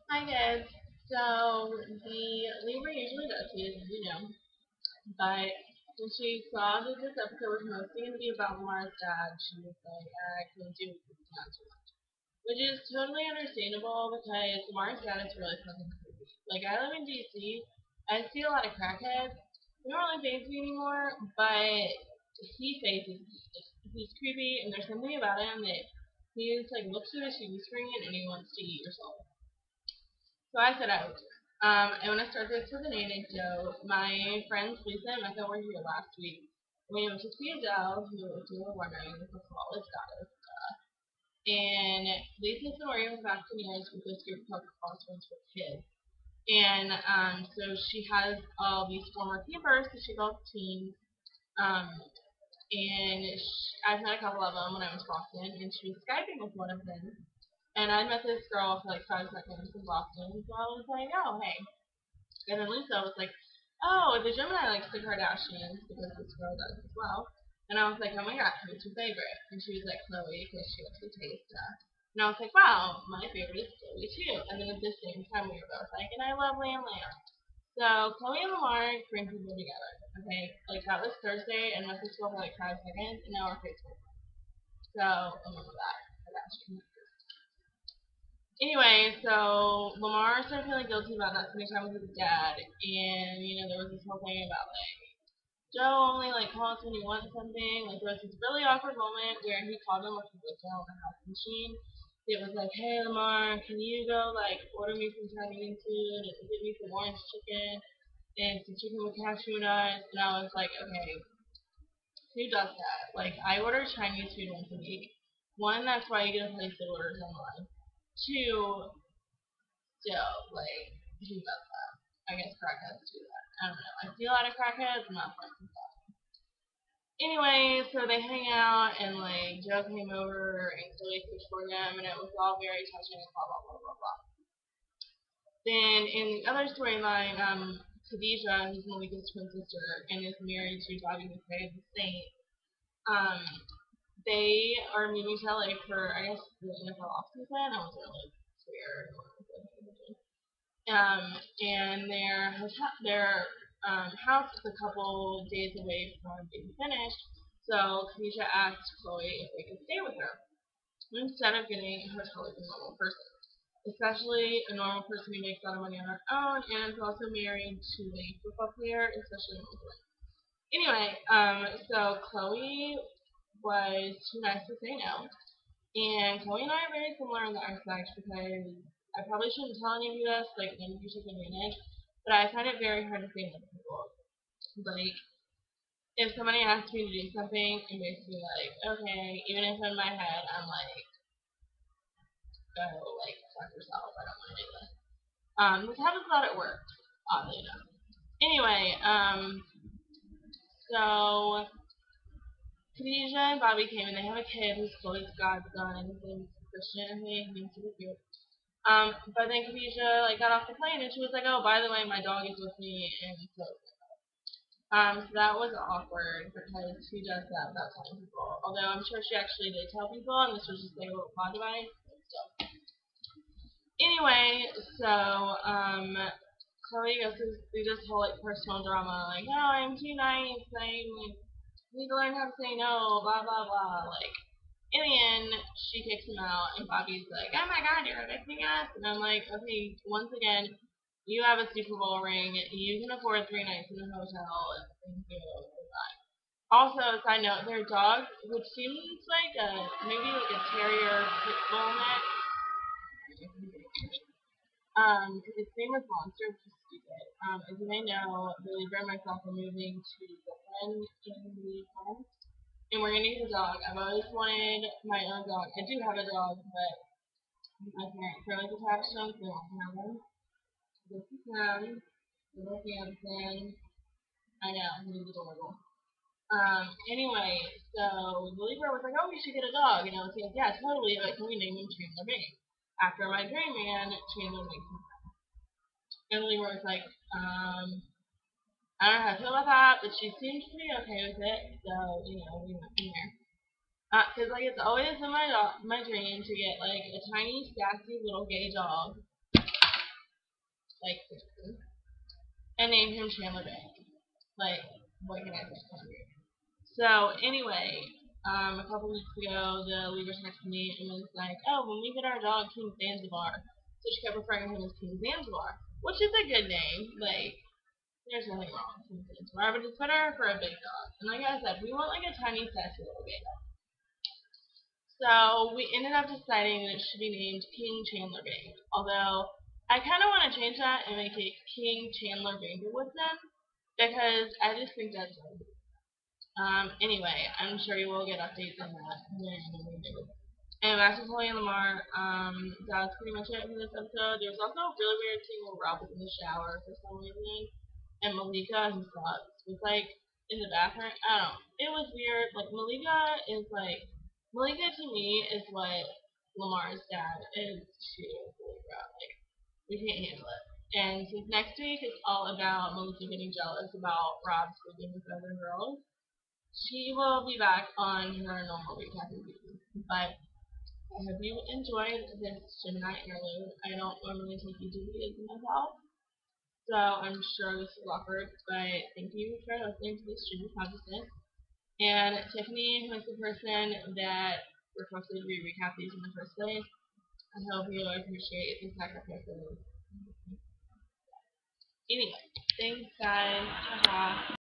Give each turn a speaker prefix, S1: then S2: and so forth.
S1: Hi guys. So the Libra usually does this, but when she saw that this episode was mostly going to be about Lamar's dad, she was like, I couldn't do this not too much. Which is totally understandable because Lamar's dad is really fucking creepy. Like I live in DC, I see a lot of crackheads. They don't really phase me anymore, but he phases me. He's creepy, and there's something about him that he just like looks at a TV screen and he wants to eat your soul. So I said out. I want to start this with an anecdote. My friends Lisa and Mecca were here last week. We went to see Adele, who, if you were wondering, is the flawless goddess. And Lisa's been working with Vaccinaires with this group called Crossroads for Kids. And so she has all these former campers, so she calls teens. Um, and I've met a couple of them when I was in Boston, and she was Skyping with one of them. And I met this girl for like 5 seconds in Boston, so I was like, oh, hey. And then Lisa was like, oh, the Gemini likes the Kardashians because this girl does as well. And I was like, oh my god, who's your favorite? And she was like, Khloe, because she likes the taste stuff. And I was like, wow, my favorite is Khloe too. And then at the same time, we were both like, and I love Lam Lam. So Khloe and Lamar bring people together. Okay, like that was Thursday, and my sister for like 5 seconds, and now we're Facebook. So remember that. Kardashian. Anyway, so Lamar started feeling guilty about not spending time with his dad, and there was this whole thing about like Joe only like calls when he wants something. Like there was this really awkward moment where he called him with his on the house machine. It was like, hey Lamar, can you go like order me some Chinese food and give me some orange chicken and some chicken with cashew nuts? And I was like, okay, who does that? Like I order Chinese food once a week. One, that's why you get to place the orders online. Two, still, like, who does that? I guess crackheads do that. I don't know. I see a lot of crackheads. I'm not friends with them. Anyway, so they hang out, and like Joe came over and Chloe cooked for them, and it was all very touching and blah blah blah blah blah. Then in the other storyline, Khadijah, who's Malika's twin sister and is married to Bobby McRae, the Saint, um, they are moving to LA for I guess the NFL offseason. I wasn't really clear and their house is a couple days away from being finished. So Kanisha asked Chloe if they could stay with her instead of getting a hotel like a normal person, especially a normal person who makes a lot of money on her own and is also married to a football player, especially in Oakland. Anyway, so Chloe was too nice to say no, and Chloe and I are very similar in that aspect because I probably shouldn't tell any of you this, like none of you should advantage, but I find it very hard to say no to people. Like, if somebody asks me to do something, I'm basically like, okay, even if in my head I'm like, oh, like, fuck yourself, I don't want to do this. This happens a lot at work, oddly enough. Anyway, so Khadijah and Bobby came and they have a kid who's Chloe's godson. His name's Christian, and he's super cute. But then Khadijah like got off the plane and she was like, "Oh, by the way, my dog is with me," and so that was awkward because who does that without telling people? Although I'm sure she actually did tell people, and this was just like a little plot device. So anyway, so Chloe goes through this whole like personal drama, like, "No, I'm too nice. I'm like need to learn how to say no." Blah blah blah. Like in the end, she kicks him out, and Bobby's like, "Oh my god, you're evicting us!" And I'm like, "Okay, once again, you have a Super Bowl ring. You can afford 3 nights in a hotel. Thank you. Goodbye." Also, side note, their dog, which seems like maybe like a terrier pit bull mix, his name was Monster, which is stupid. As you may know, Billy Bear and myself are moving to Brooklyn in the fall, and we're gonna get a dog. I've always wanted my own dog. I do have a dog, but my parents are like attached to them, so they don't have one. This is him, little Samson. I know, he's adorable. Anyway, so Lily Bird was like, "Oh, we should get a dog," and I was like, "Yeah, totally, but can we name him Chandler Bing?" After my dream man, Chandler makes him. And Lily Bird was like, I don't know how to feel about that, but she seemed pretty okay with it, so, we went from there. Cause like it's always in my dream to get like a tiny, sassy little gay dog like 16, and named him Chandler Bing. Like, what can I say? So anyway, a couple weeks ago, the Libra texted me and was like, "Oh, when we get our dog King Zanzibar," so she kept referring to him as King Zanzibar, which is a good name. Like, there's nothing wrong with King Zanzibar, but it's better for a big dog. And like I said, we want like a tiny, sassy little baby. So we ended up deciding that it should be named King Chandler Bing. Although I kind of want to change that and make it King Chandler Woodson because I just think that's anyway, I'm sure you will get updates on that when we do. And back to Khloe Lamar, that's pretty much it for this episode. There was also a really weird scene where Rob was in the shower for some reason, and Malika, who sucks, was like in the bathroom. I don't know. It was weird. Like Malika to me is what Lamar's dad is to Malika. Like we can't handle it. And since next week is all about Malika getting jealous about Rob sleeping with other girls, she will be back on her normal recapping duty. But I hope you enjoyed this Gemini interlude. I don't normally take you to videos myself, so I'm sure this is awkward, but thank you for listening to this stream of consciousness. And Tiffany, who is the person that requested we recap these in the first place, I hope you appreciate the sacrifices. Anyway, thanks guys. Ta-ta.